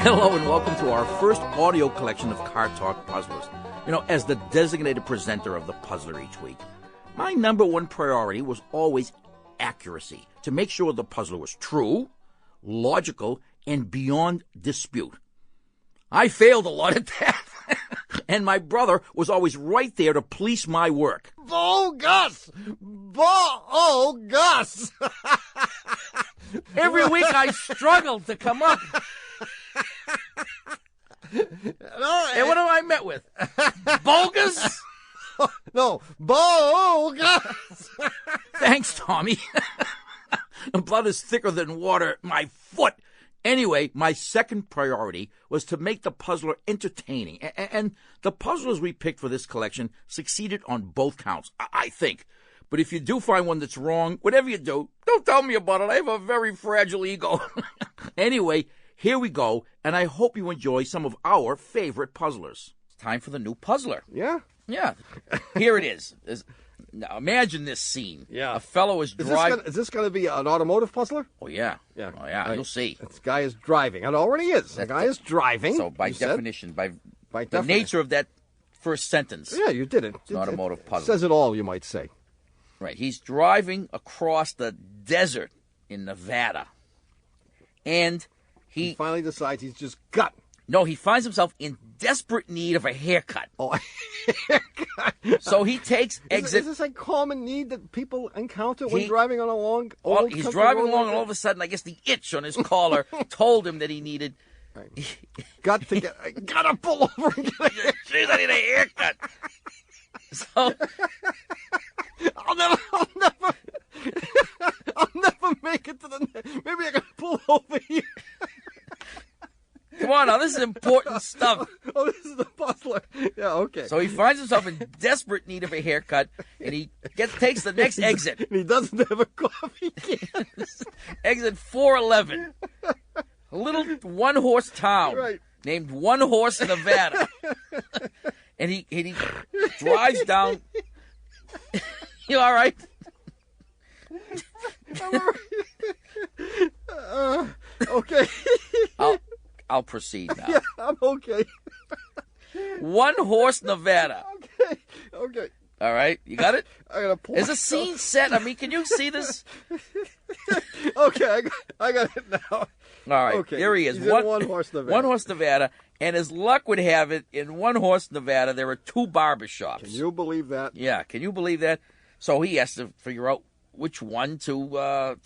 Hello and welcome to our first audio collection of Car Talk Puzzlers. You know, as the designated presenter of the Puzzler each week, my number one priority was always accuracy, to make sure the puzzler was true, logical, and beyond dispute. I failed a lot at that, and my brother was always right there to police my work. Bogus! Bogus! Every week I struggled to come up. And what am I met with? Bogus? No, bogus! Thanks, Tommy. Blood is thicker than water at my foot. Anyway, my second priority was to make the puzzler entertaining. And the puzzlers we picked for this collection succeeded on both counts, I think. But if you do find one that's wrong, whatever you do, don't tell me about it. I have a very fragile ego. Anyway, here we go, and I hope you enjoy some of our favorite puzzlers. It's time for the new puzzler. Yeah? Yeah. Here it is. Now, imagine this scene. Yeah. A fellow is driving. Is this going to be an automotive puzzler? Oh, yeah. Yeah. Oh, yeah. You'll see. This guy is driving. It already is. The guy is driving. So, by definition, by the definition. nature of that first sentence. Yeah, you did it. It's an automotive puzzle. Says it all, you might say. Right. He's driving across the desert in Nevada. And he finally decides he's just got. No, he finds himself in desperate need of a haircut. Oh, a haircut. So he takes exit. Is this a common need that people encounter when driving on a long he's driving along, and all of a sudden, I guess the itch on his collar told him that he needed. Right. Gotta pull over and get a haircut. Jeez, I need a haircut. So I'll never make it to the. Maybe I can pull over here. Come on now, this is important stuff. Oh, this is the puzzler. Yeah, okay. So he finds himself in desperate need of a haircut, and he takes the next exit. And he doesn't have a coffee can. Exit 411. A little one-horse town named One Horse, Nevada. And he drives down. You all right? Okay. I'll proceed now. Yeah, I'm okay. One Horse, Nevada. Okay. All right, you got it? I gotta pull. Is a scene set? I mean, can you see this? Okay, I got it now. All right, okay. Here he is. He's in One Horse, Nevada. One Horse, Nevada. And as luck would have it, in One Horse, Nevada, there are two barbershops. Can you believe that? Yeah, can you believe that? So he has to figure out which one to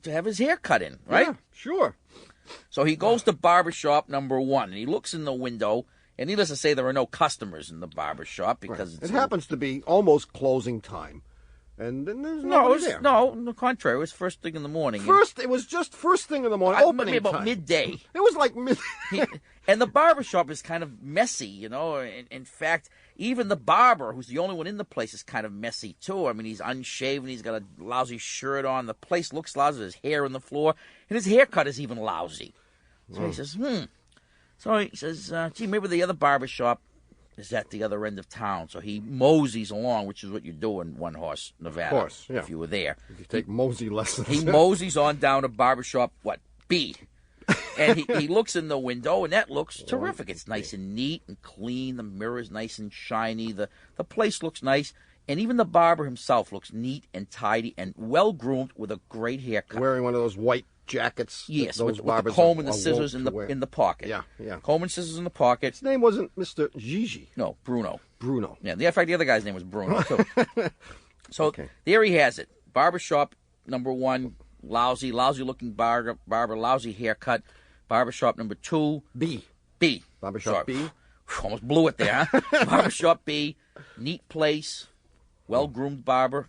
have his hair cut in, right? Yeah, sure. So he goes to barbershop number 1, and he looks in the window, and needless to say, there are no customers in the barbershop because it happens to be almost closing time, and then there's nobody there. No, on the contrary, it was first thing in the morning. It was just first thing in the morning, opening maybe about time. midday. It was like mid. And the barbershop is kind of messy, you know. In fact, even the barber, who's the only one in the place, is kind of messy, too. I mean, he's unshaven. He's got a lousy shirt on. The place looks lousy. There's hair on the floor. And his haircut is even lousy. So he says, So he says, gee, maybe the other barbershop is at the other end of town. So he moseys along, which is what you do in One Horse, Nevada. Of course, yeah. If you were there. If you take mosey lessons. He moseys on down to barbershop, B. And he looks in the window, and that looks terrific. It's nice and neat and clean. The mirror's nice and shiny. The place looks nice. And even the barber himself looks neat and tidy and well-groomed with a great haircut. Wearing one of those white jackets. Yes, those with the comb and the scissors in the pocket. Yeah. Comb and scissors in the pocket. His name wasn't Mr. Gigi. No, Bruno. Yeah, in fact, the other guy's name was Bruno, too. So there he has it. Barbershop number 1, lousy-looking barber, lousy haircut. Barbershop number 2. B. Barbershop B. Almost blew it there, huh? Barbershop B. Neat place. Well-groomed barber.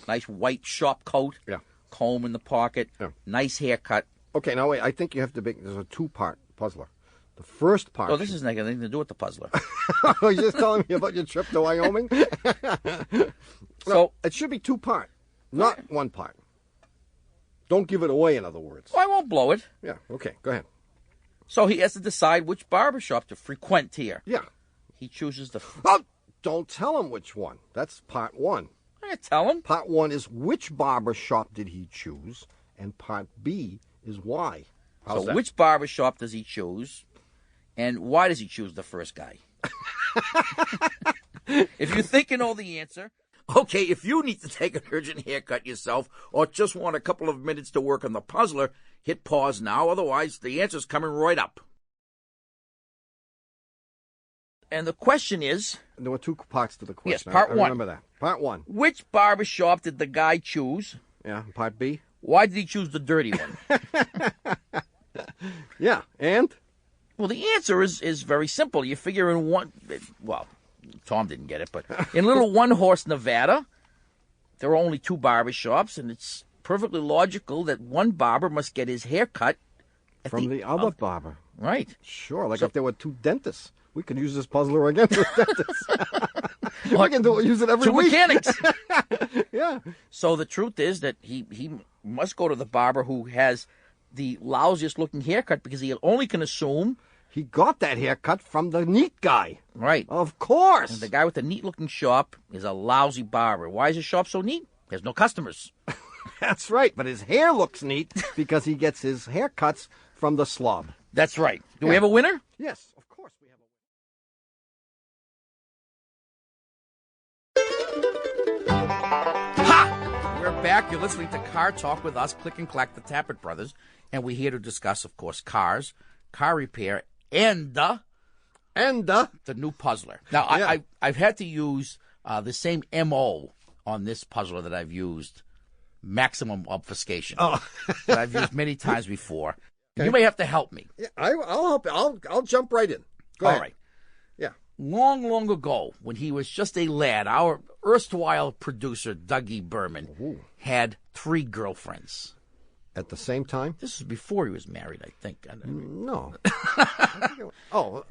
Nice white shop coat. Yeah. Comb in the pocket. Yeah. Nice haircut. Okay, now wait. I think you have to there's a 2-part puzzler. The first part. Oh, this isn't got anything to do with the puzzler. You're just telling me about your trip to Wyoming? So it should be 2-part, not 1 part. Don't give it away, in other words. Oh, I won't blow it. Yeah, okay, go ahead. So he has to decide which barbershop to frequent here. Yeah. He chooses the... Oh, don't tell him which one. That's part 1. I can't tell him. Part 1 is which barber shop did he choose, and part B is why. How's So that? which barber shop does he choose, and why does he choose the first guy? If you think you know the answer, okay, if you need to take an urgent haircut yourself or just want a couple of minutes to work on the puzzler, hit pause now, otherwise the answer's coming right up. And the question is... There were 2 parts to the question. Yes, part I one. remember that. Part 1. Which barber shop did the guy choose? Yeah, part B. Why did he choose the dirty one? Yeah, and? Well, the answer is very simple. You figure in one... Well, Tom didn't get it, but in little one-horse Nevada, there are only 2 barber shops, and it's perfectly logical that one barber must get his hair cut From the other barber. Right. Sure, like if there were 2 dentists. We could use this puzzler again with dentists. We can use it every 2 week. mechanics. Yeah. So the truth is that he must go to the barber who has the lousiest-looking haircut because he only can assume... He got that haircut from the neat guy. Right. Of course. And the guy with the neat-looking shop is a lousy barber. Why is his shop so neat? He has no customers. That's right, but his hair looks neat because he gets his haircuts from the slob. That's right. Do we have a winner? Yes, of course we have a Ha! We're back. You're listening to Car Talk with us, Click and Clack, the Tappet Brothers, and we're here to discuss, of course, cars, car repair, and the new puzzler. Now, I've had to use the same M.O. on this puzzler that I've used, maximum obfuscation, that I've used many times before. Okay. You may have to help me. Yeah, I'll help you. I'll jump right in. Go ahead. All right. Yeah. Long ago, when he was just a lad, our erstwhile producer, Dougie Berman, had 3 girlfriends. At the same time? This was before he was married, I think. No. Oh.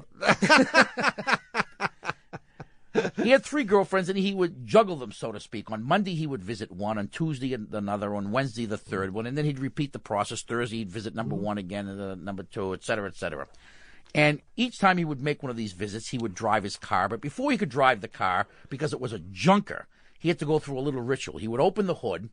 He had 3 girlfriends, and he would juggle them, so to speak. On Monday, he would visit one. On Tuesday, another. On Wednesday, the third one. And then he'd repeat the process. Thursday, he'd visit number 1 again, and number 2, et cetera, et cetera. And each time he would make one of these visits, he would drive his car. But before he could drive the car, because it was a junker, he had to go through a little ritual. He would open the hood,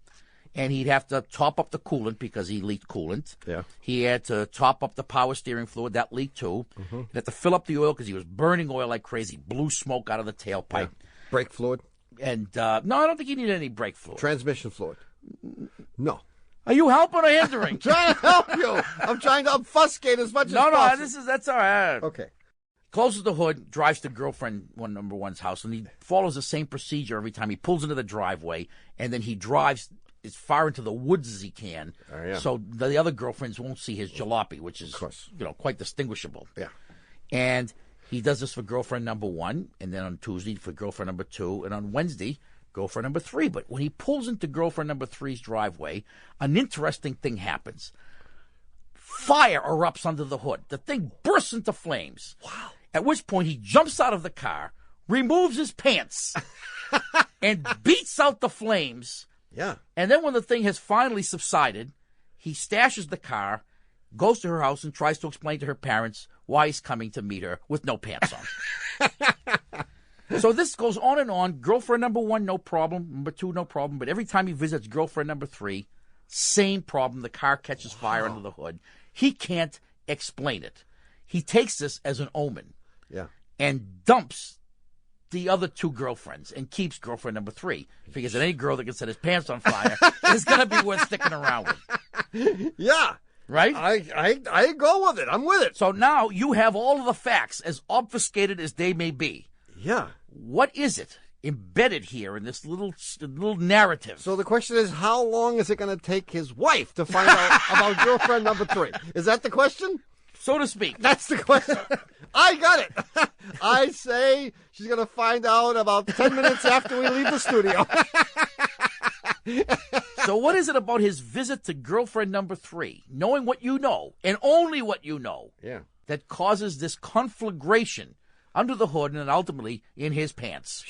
and he'd have to top up the coolant because he leaked coolant. Yeah. He had to top up the power steering fluid. That leaked too. Mm-hmm. He had to fill up the oil because he was burning oil like crazy. Blew smoke out of the tailpipe. Yeah. Brake fluid? And, no, I don't think he needed any brake fluid. Transmission fluid? No. Are you helping or hindering? I'm trying to help you. I'm trying to obfuscate as much as possible. No, that's all right. Okay. Closes the hood, drives to girlfriend number 1's house, and he follows the same procedure every time. He pulls into the driveway, and then he drives as far into the woods as he can, so the other girlfriends won't see his jalopy, which is quite distinguishable. Yeah. And he does this for girlfriend number 1, and then on Tuesday for girlfriend number 2, and on Wednesday, girlfriend number 3. But when he pulls into girlfriend number 3's driveway, an interesting thing happens. Fire erupts under the hood. The thing bursts into flames. Wow. At which point he jumps out of the car, removes his pants, and beats out the flames. Yeah. And then when the thing has finally subsided, he stashes the car, goes to her house, and tries to explain to her parents why he's coming to meet her with no pants on. So this goes on and on. Girlfriend number 1, no problem. Number 2, no problem. But every time he visits girlfriend number 3, same problem. The car catches fire under the hood. He can't explain it. He takes this as an omen. Yeah. And dumps the other 2 girlfriends and keeps girlfriend number 3. Figures that any girl that can set his pants on fire is going to be worth sticking around with. Yeah. Right? I go with it. I'm with it. So now you have all of the facts, as obfuscated as they may be. Yeah. What is it embedded here in this little narrative? So the question is, how long is it going to take his wife to find out about girlfriend number 3? Is that the question? So to speak. That's the question. I got it. I say she's going to find out about 10 minutes after we leave the studio. So what is it about his visit to girlfriend number 3, knowing what you know, and only what you know, that causes this conflagration under the hood and then ultimately in his pants?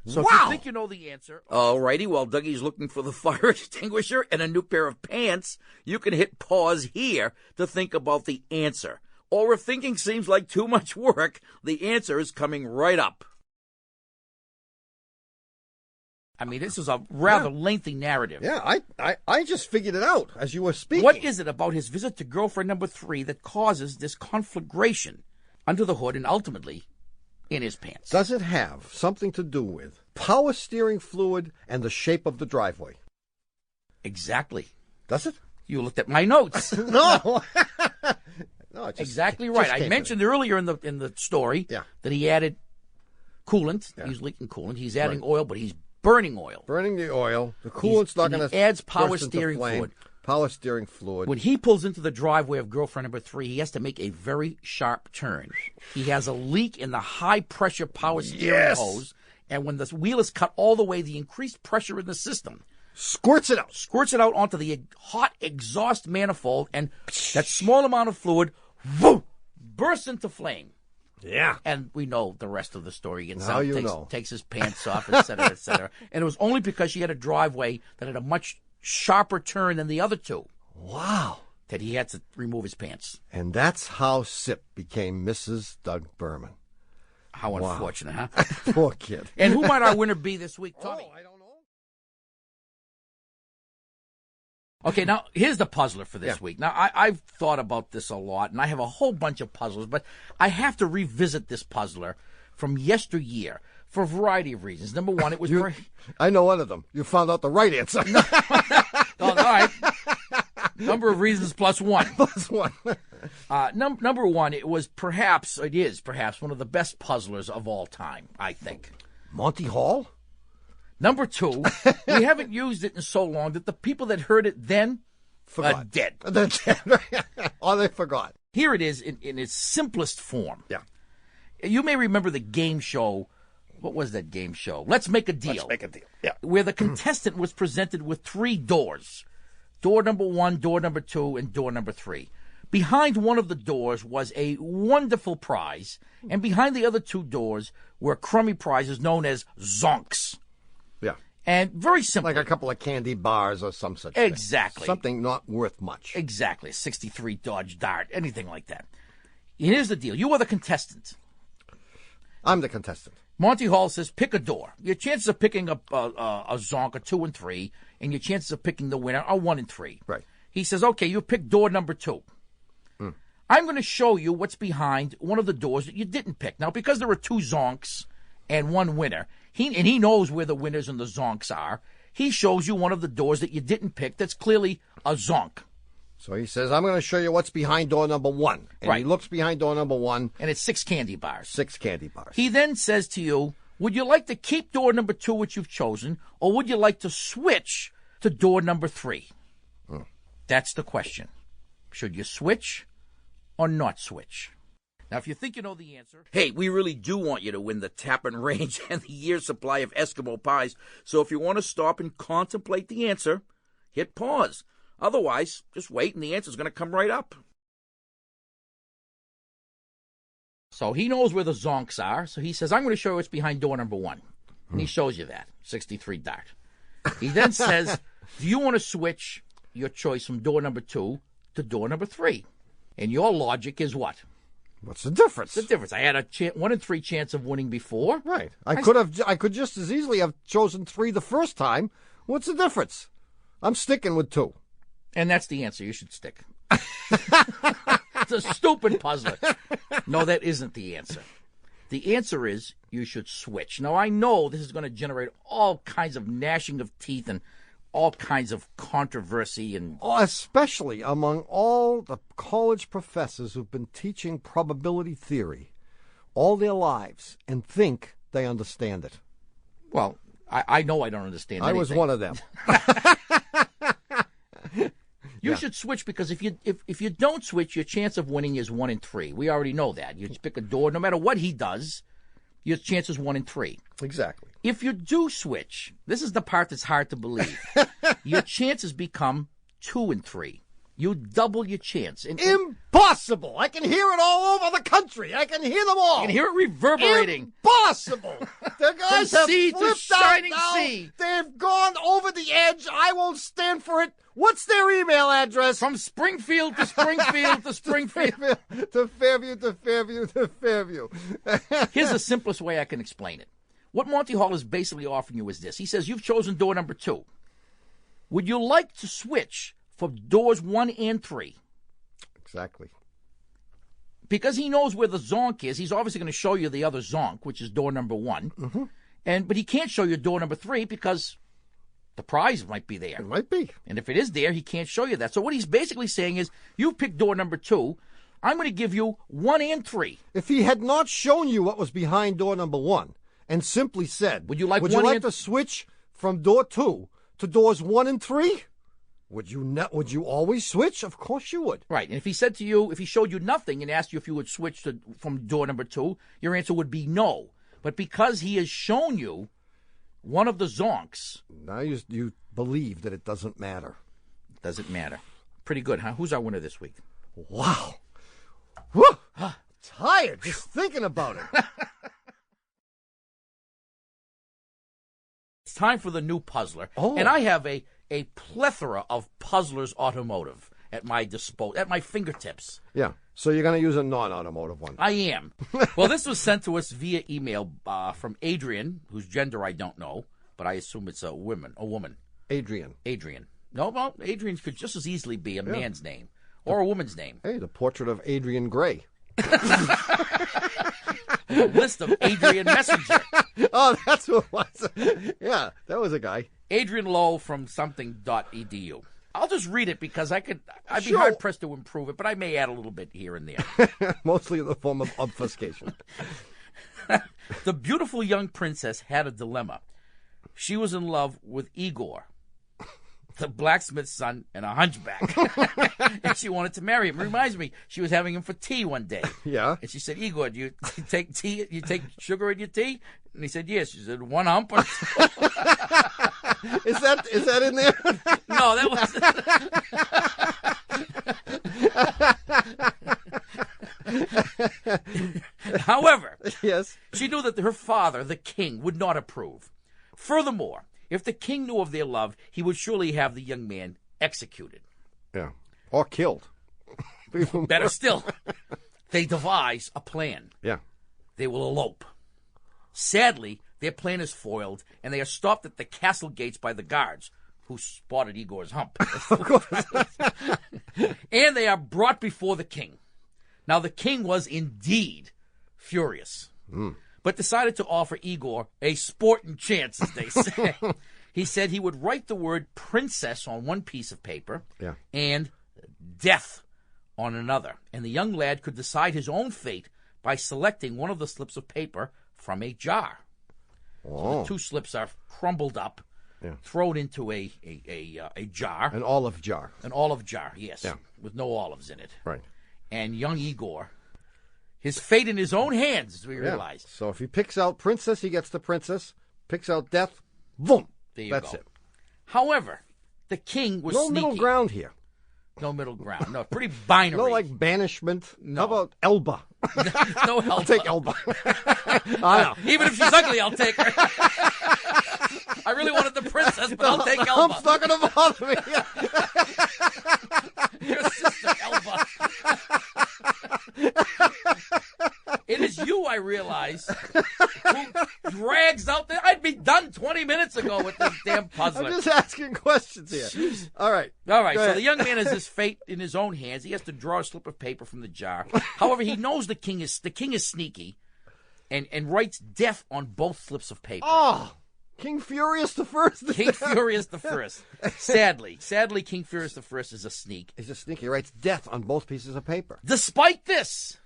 So if you think you know the answer... All righty, while Dougie's looking for the fire extinguisher and a new pair of pants, you can hit pause here to think about the answer. Or if thinking seems like too much work, the answer is coming right up. I mean, this is a rather lengthy narrative. Yeah, I just figured it out as you were speaking. What is it about his visit to girlfriend number 3 that causes this conflagration under the hood and ultimately in his pants? Does it have something to do with power steering fluid and the shape of the driveway? Exactly. Does it? You looked at my notes. No. No, it just, exactly it right. just I mentioned earlier in the story that he added coolant. Yeah. He's leaking coolant. He's adding oil, but he's burning oil. Burning the oil. The coolant's not going to adds power steering fluid. Power steering fluid. When he pulls into the driveway of girlfriend number 3, he has to make a very sharp turn. He has a leak in the high-pressure power steering hose, and when the wheel is cut all the way, the increased pressure in the system squirts it out onto the hot exhaust manifold, and that small amount of fluid bursts into flame. Yeah. And we know the rest of the story. He takes his pants off, et cetera, et cetera. And it was only because she had a driveway that had a much sharper turn than the other two. Wow. That he had to remove his pants. And that's how Sip became Mrs. Doug Berman. How unfortunate, huh? Poor kid. And who might our winner be this week, Tommy? I don't know. Okay, now, here's the puzzler for this week. Now, I've thought about this a lot, and I have a whole bunch of puzzlers, but I have to revisit this puzzler from yesteryear for a variety of reasons. Number one, it was... I know one of them. You found out the right answer. All right. Number of reasons plus one. Plus one. Number one, it is perhaps one of the best puzzlers of all time, I think. Monty Hall? Number two, we haven't used it in so long that the people that heard it then are dead. They're dead. Or they forgot. Here it is in its simplest form. Yeah. You may remember the game show. What was that game show? Let's Make a Deal. Let's Make a Deal. Yeah. Where the contestant was presented with 3 doors. Door number 1, door number 2, and door number 3. Behind one of the doors was a wonderful prize, and behind the other 2 doors were crummy prizes known as zonks. Yeah. And very simple. Like a couple of candy bars or some such Exactly. thing. Something not worth much. Exactly. 63 Dodge Dart, anything like that. And here's the deal. You are the contestant. I'm the contestant. Monty Hall says, pick a door. Your chances of picking up a zonk are 2 and 3, and your chances of picking the winner are 1 and 3. Right. He says, okay, you pick door number 2. I'm going to show you what's behind one of the doors that you didn't pick. Now, because there are 2 zonks and 1 winner, he knows where the winners and the zonks are, he shows you one of the doors that you didn't pick that's clearly a zonk. So he says, I'm going to show you what's behind door number 1. And he looks behind door number 1. And it's 6 candy bars. 6 candy bars. He then says to you, would you like to keep door number 2, which you've chosen, or would you like to switch to door number 3? That's the question. Should you switch or not switch? Now, if you think you know the answer... Hey, we really do want you to win the Tappan Range and the year's supply of Eskimo pies. So if you want to stop and contemplate the answer, hit pause. Otherwise, just wait and the answer's going to come right up. So he knows where the zonks are. So he says, I'm going to show you what's behind door number 1. And he shows you that, 63 Dart. He then says, do you want to switch your choice from door number 2 to door number 3? And your logic is what? What's the difference? The difference. I had a 1 in 3 chance of winning before. Right. I could just as easily have chosen 3 the first time. What's the difference? I'm sticking with 2. And that's the answer. You should stick. It's a stupid puzzler. No, that isn't the answer. The answer is you should switch. Now, I know this is going to generate all kinds of gnashing of teeth and all kinds of controversy. Especially among all the college professors who've been teaching probability theory all their lives and think they understand it. Well, I know I don't understand anything. I was one of them. You should switch because if you don't switch, your chance of winning is 1 in 3. We already know that. You pick a door, no matter what he does, your chance is 1 in 3. Exactly. If you do switch, this is the part that's hard to believe. Your chances become 2 and 3. You double your chance. Impossible! I can hear it all over the country. I can hear them all. You can hear it reverberating. Impossible! The guys From have sea to flipped shining out now. sea. They've gone over the edge. I won't stand for it. What's their email address? From Springfield to Springfield to Springfield. To Fairview to Fairview to Fairview. Here's the simplest way I can explain it. what Monty Hall is basically offering you is this. He says, you've chosen door number 2. Would you like to switch for doors 1 and 3? Exactly. Because he knows where the zonk is, he's obviously going to show you the other zonk, which is door number 1. Mm-hmm. But he can't show you door number 3 because the prize might be there. It might be. And if it is there, he can't show you that. So what he's basically saying is, you pick door number 2. I'm going to give you 1 and 3. If he had not shown you what was behind door number 1 and simply said, would you like to switch from door 2 to doors 1 and 3? Would you always switch? Of course you would. Right. And if he said to you, if he showed you nothing and asked you if you would switch from door number 2, your answer would be no. But because he has shown you one of the zonks. Now you believe that it doesn't matter. Doesn't matter. Pretty good, huh? Who's our winner this week? Wow. Whew. Tired just thinking about it. It's time for the new puzzler. Oh. And I have a plethora of Puzzlers Automotive at my fingertips. Yeah. So you're going to use a non-automotive one. I am. Well, this was sent to us via email from Adrian, whose gender I don't know, but I assume it's a woman. Adrian. No, well, Adrian could just as easily be a man's name or a woman's name. Hey, the portrait of Adrian Gray. A list of Adrian Messenger. Oh, that's who it was. Yeah, that was a guy. Adrian Lowe from something.edu. I'll just read it because I'd be Sure. hard-pressed to improve it, but I may add a little bit here and there. Mostly in the form of obfuscation. The beautiful young princess had a dilemma. She was in love with Igor, the blacksmith's son, and a hunchback. And she wanted to marry him. It reminds me, she was having him for tea one day. Yeah. And she said, Igor, do you take tea? You take sugar in your tea? And he said, yes. She said, 1 hump or 2? Is that in there? No, that was... However, Yes. she knew that her father, the king, would not approve. Furthermore, if the king knew of their love, he would surely have the young man executed. Yeah. Or killed. Better still, they devise a plan. Yeah. They will elope. Sadly, their plan is foiled, and they are stopped at the castle gates by the guards, who spotted Igor's hump. Of course. And they are brought before the king. Now, the king was indeed furious, but decided to offer Igor a sporting chance, as they say. He said he would write the word princess on one piece of paper and death on another, and the young lad could decide his own fate by selecting one of the slips of paper from a jar. So the 2 slips are crumbled up, thrown into a jar. An olive jar. An olive jar, yes, with no olives in it. Right. And young Igor, his fate in his own hands, as we realize. So if he picks out princess, he gets the princess. Picks out death, boom. There you That's go. it. However, the king was No sneaky. middle ground here. No middle ground. No, pretty binary. No, like banishment. No. How about Elba? No help. I'll take Elba. Even if she's ugly, I'll take her. I really wanted the princess, but I'll take Elba. Hump's not going to bother me. Your sister, Elba. It is you, I realize, who drags out there. I'd be done 20 minutes ago with this damn puzzler. I'm just asking questions here. Jeez. All right. So the young man has his fate in his own hands. He has to draw a slip of paper from the jar. However, he knows the king is sneaky and writes death on both slips of paper. Oh, King Furious the First. King Furious the First. Sadly, King Furious the First is a sneak. He's a sneak. He writes death on both pieces of paper. Despite this,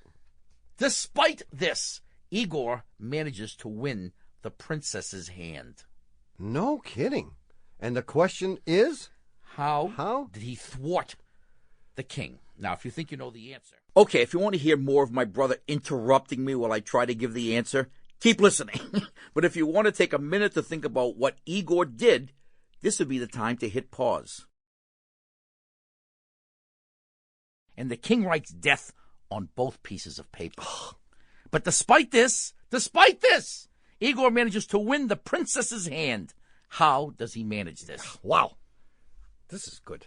Igor manages to win the princess's hand. No kidding. And the question is? How did he thwart the king? Now, if you think you know the answer. Okay, if you want to hear more of my brother interrupting me while I try to give the answer, keep listening. But if you want to take a minute to think about what Igor did, this would be the time to hit pause. And the king writes death on both pieces of paper. But despite this, Igor manages to win the princess's hand. How does he manage this? Wow. This is good.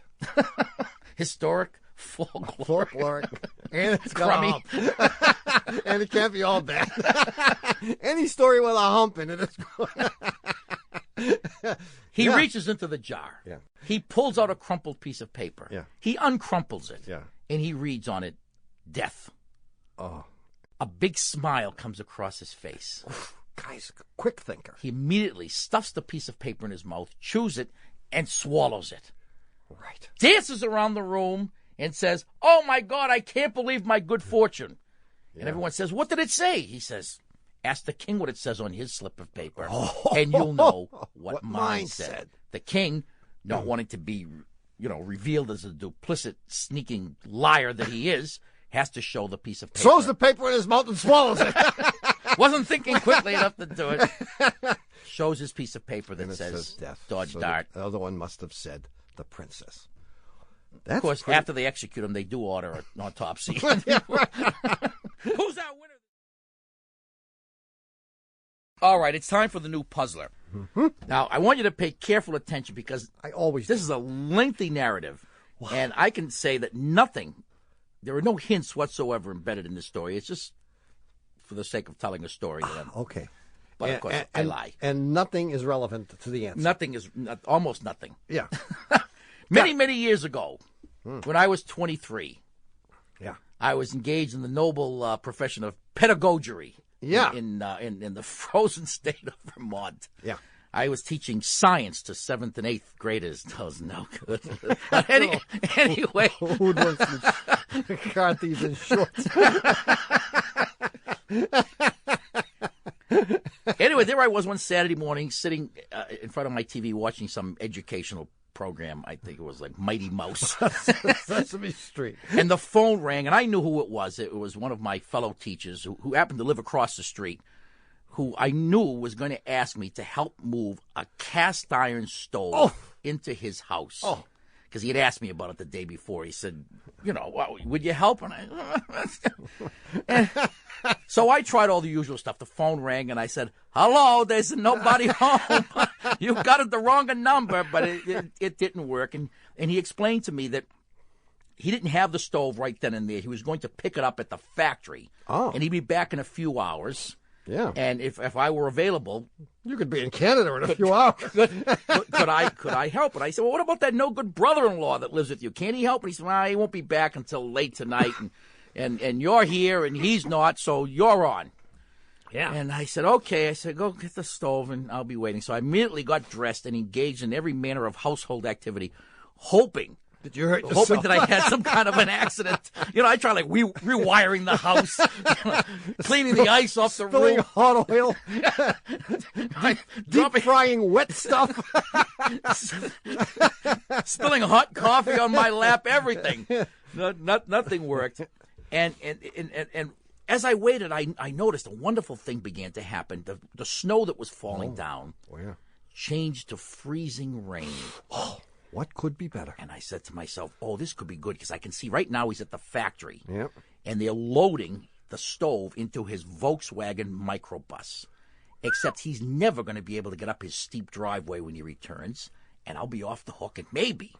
Historic, Folkloric. And it's got Crummy. a hump. And it can't be all bad. Any story with a hump in it is good. He reaches into the jar. Yeah. He pulls out a crumpled piece of paper. Yeah. He uncrumples it. Yeah. And he reads on it, death. Oh. A big smile comes across his face. Guy's a quick thinker. He immediately stuffs the piece of paper in his mouth, chews it, and swallows it. Right. Dances around the room and says, "Oh, my God, I can't believe my good fortune." Yeah. And everyone says, "What did it say?" He says, "Ask the king what it says on his slip of paper, and you'll know what mine said." The king, not wanting to be, revealed as a duplicit, sneaking liar that he is, has to show the piece of paper. Throws the paper in his mouth and swallows it. Wasn't thinking quickly enough to do it. Shows his piece of paper that says death. Dodge So Dart. The other one must have said the princess. Of course, after they execute him, they do order an autopsy. Who's our winner? All right, it's time for the new puzzler. Mm-hmm. Now, I want you to pay careful attention because I always this is a lengthy narrative, and I can say that there are no hints whatsoever embedded in this story. It's just for the sake of telling a story. Okay. But, of course, I lie. And nothing is relevant to the answer. Nothing is, almost nothing. Yeah. Many years ago, when I was 23, Yeah. I was engaged in the noble profession of pedagogy. Yeah. In the frozen state of Vermont. Yeah. I was teaching science to 7th and 8th graders. That was no good. Anyway. Hoodlums and car thieves in shorts. Anyway, there I was one Saturday morning sitting in front of my TV watching some educational program. I think it was like Mighty Mouse. Sesame Street. And the phone rang, and I knew who it was. It was one of my fellow teachers who happened to live across the street, who I knew was going to ask me to help move a cast iron stove into his house. Oh. Because he had asked me about it the day before. He said, would you help? And so I tried all the usual stuff. The phone rang, and I said, "Hello, there's nobody home. You got it the wrong number," but it didn't work. And he explained to me that he didn't have the stove right then and there. He was going to pick it up at the factory, and he'd be back in a few hours. Yeah. And if I were available, you could be in Canada in a few hours. Could I help? And I said, "Well, what about that no good brother-in-law that lives with you? Can't he help?" And he said, "Well, he won't be back until late tonight, and you're here and he's not, so you're on." Yeah. And I said, "Okay." I said, "Go get the stove and I'll be waiting." So I immediately got dressed and engaged in every manner of household activity, hoping Did you hurt yourself? that I had some kind of an accident. I tried like rewiring the house, cleaning the ice off the Spilling roof, hot oil, deep frying wet stuff, spilling hot coffee on my lap, everything. Nothing worked. And as I waited, I noticed a wonderful thing began to happen. The snow that was falling down changed to freezing rain. What could be better? And I said to myself, "Oh, this could be good," because I can see right now he's at the factory. Yep. And they're loading the stove into his Volkswagen microbus. Except he's never going to be able to get up his steep driveway when he returns, and I'll be off the hook. And maybe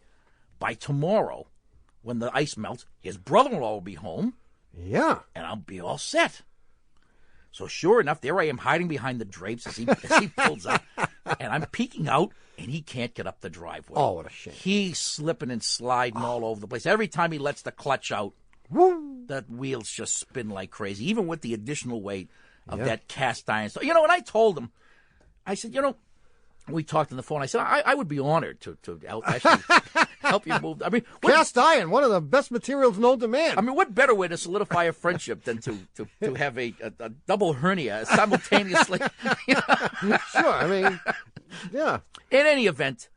by tomorrow, when the ice melts, his brother-in-law will be home. Yeah. And I'll be all set. So sure enough, there I am hiding behind the drapes as he pulls up, and I'm peeking out, and he can't get up the driveway. Oh, what a shame. He's slipping and sliding all over the place. Every time he lets the clutch out, Woo. that wheels just spin like crazy, even with the additional weight of that cast iron. So, and I told him, I said, we talked on the phone. I said, I would be honored to actually help you move. I mean, cast iron, one of the best materials known to man. I mean, what better way to solidify a friendship than to have a double hernia simultaneously? Sure, I mean, yeah. In any event,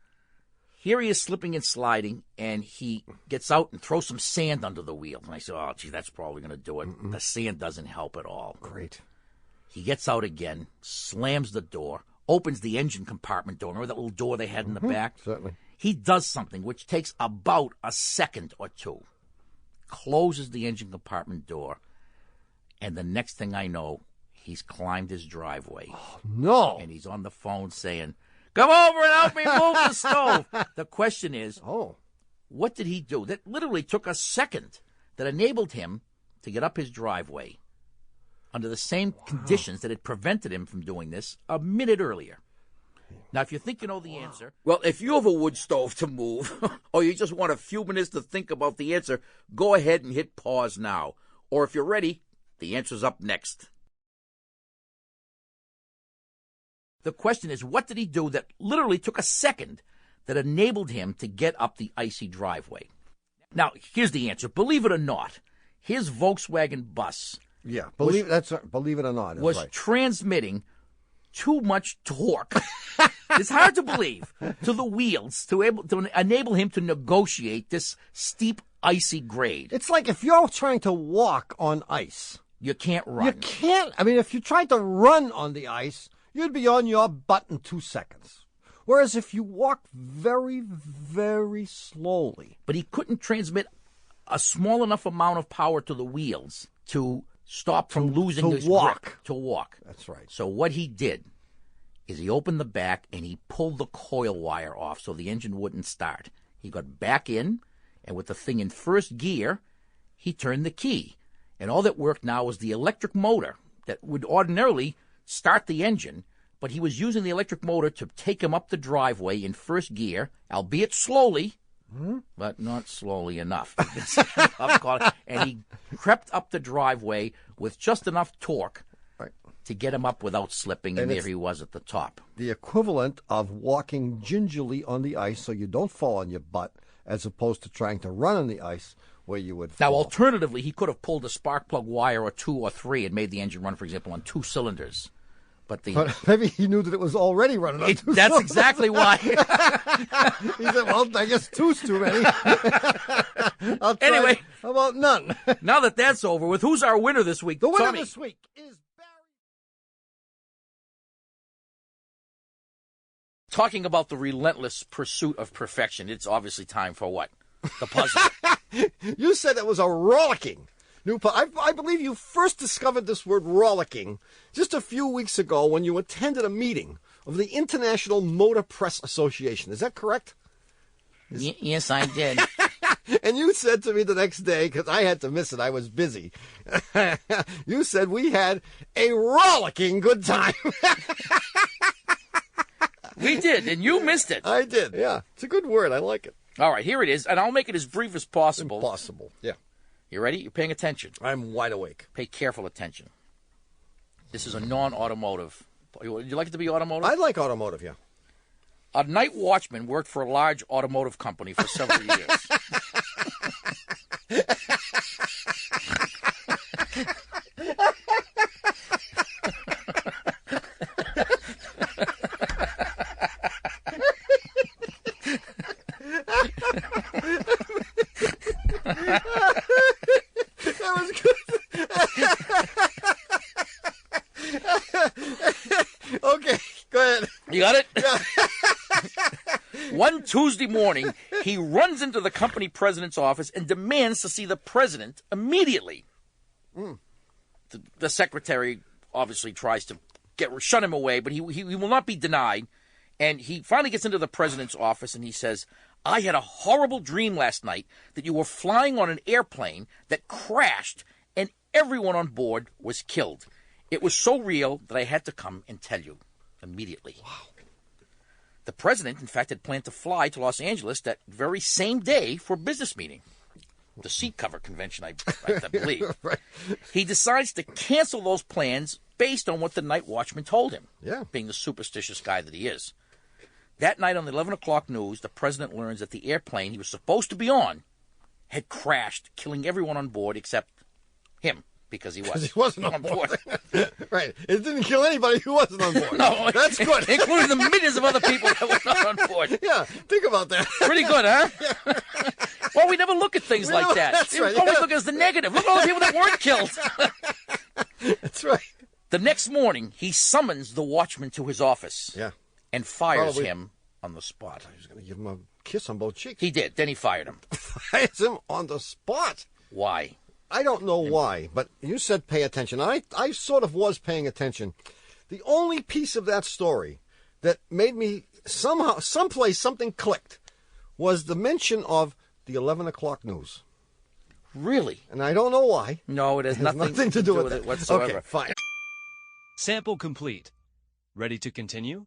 here he is slipping and sliding, and he gets out and throws some sand under the wheel. And I said, "Oh, gee, that's probably going to do it." The sand doesn't help at all. Great. He gets out again, slams the door, opens the engine compartment door. Remember that little door they had in the back? Certainly. He does something which takes about a second or two. Closes the engine compartment door, and the next thing I know, he's climbed his driveway. Oh, no. And he's on the phone saying, "Come over and help me move the stove." The question is, what did he do that literally took a second that enabled him to get up his driveway under the same conditions that had prevented him from doing this a minute earlier? Now, if you think you know the answer, well, if you have a wood stove to move, or you just want a few minutes to think about the answer, go ahead and hit pause now. Or if you're ready, the answer's up next. The question is, what did he do that literally took a second that enabled him to get up the icy driveway? Now, here's the answer. Believe it or not, his Volkswagen bus believe it or not, was right. transmitting too much torque. It's hard to believe, to the wheels to enable him to negotiate this steep, icy grade. It's like if you're trying to walk on ice. You can't run. You can't. I mean, if you tried to run on the ice, you'd be on your butt in 2 seconds. Whereas if you walk very, very slowly. But he couldn't transmit a small enough amount of power to the wheels to stop from losing his grip. To walk. That's right. So what he did is he opened the back and he pulled the coil wire off so the engine wouldn't start. He got back in, and with the thing in first gear, he turned the key. And all that worked now was the electric motor that would ordinarily start the engine, but he was using the electric motor to take him up the driveway in first gear, albeit slowly, but not slowly enough. And he crept up the driveway with just enough torque to get him up without slipping, and there he was at the top. The equivalent of walking gingerly on the ice so you don't fall on your butt, as opposed to trying to run on the ice where you would fall. Now, alternatively, he could have pulled a spark plug wire or 2 or 3 and made the engine run, for example, on 2 cylinders. But maybe he knew that it was already running on 2 cylinders. That's exactly why. He said, well, I guess 2's too many. Anyway. How about none? Now that that's over with, who's our winner this week? The winner Tommy. this week is Barry. Talking about the relentless pursuit of perfection, it's obviously time for what? The puzzle. You said it was a rollicking new puzzle. I believe you first discovered this word rollicking just a few weeks ago when you attended a meeting of the International Motor Press Association. Is that correct? Yes, I did. And you said to me the next day, because I had to miss it, I was busy, you said we had a rollicking good time. We did, and you missed it. I did, yeah. It's a good word. I like it. All right, here it is, and I'll make it as brief as possible. Impossible, yeah. You ready? You're paying attention. I'm wide awake. Pay careful attention. This is a non-automotive. Would you like it to be automotive? I like automotive, yeah. A night watchman worked for a large automotive company for several years. That was good. Okay, go ahead. You got it? Yeah. One Tuesday morning, he runs into the company president's office and demands to see the president immediately. The secretary obviously tries to shut him away, but he will not be denied. And he finally gets into the president's office and he says, I had a horrible dream last night that you were flying on an airplane that crashed and everyone on board was killed. It was so real that I had to come and tell you immediately. Wow. The president, in fact, had planned to fly to Los Angeles that very same day for a business meeting. The seat cover convention, I believe. Right. He decides to cancel those plans based on what the night watchman told him, being the superstitious guy that he is. That night on the 11 o'clock news, the president learns that the airplane he was supposed to be on had crashed, killing everyone on board except him, because he wasn't on board. Right. It didn't kill anybody who wasn't on board. No. That's good. Including the millions of other people that were not on board. Yeah, think about that. Pretty good, huh? Well, we never look at things like that. That's right. We always look at it as the negative. Look at all the people that weren't killed. That's right. The next morning, he summons the watchman to his office and fires him on the spot. He was going to give him a kiss on both cheeks. He did. Then he fired him. Fires him on the spot. Why? I don't know why, but you said pay attention. I sort of was paying attention. The only piece of that story that made me someplace something clicked was the mention of the 11 o'clock news. Really? And I don't know why. No, it has nothing to do with it whatsoever. Okay, fine. Sample complete. Ready to continue?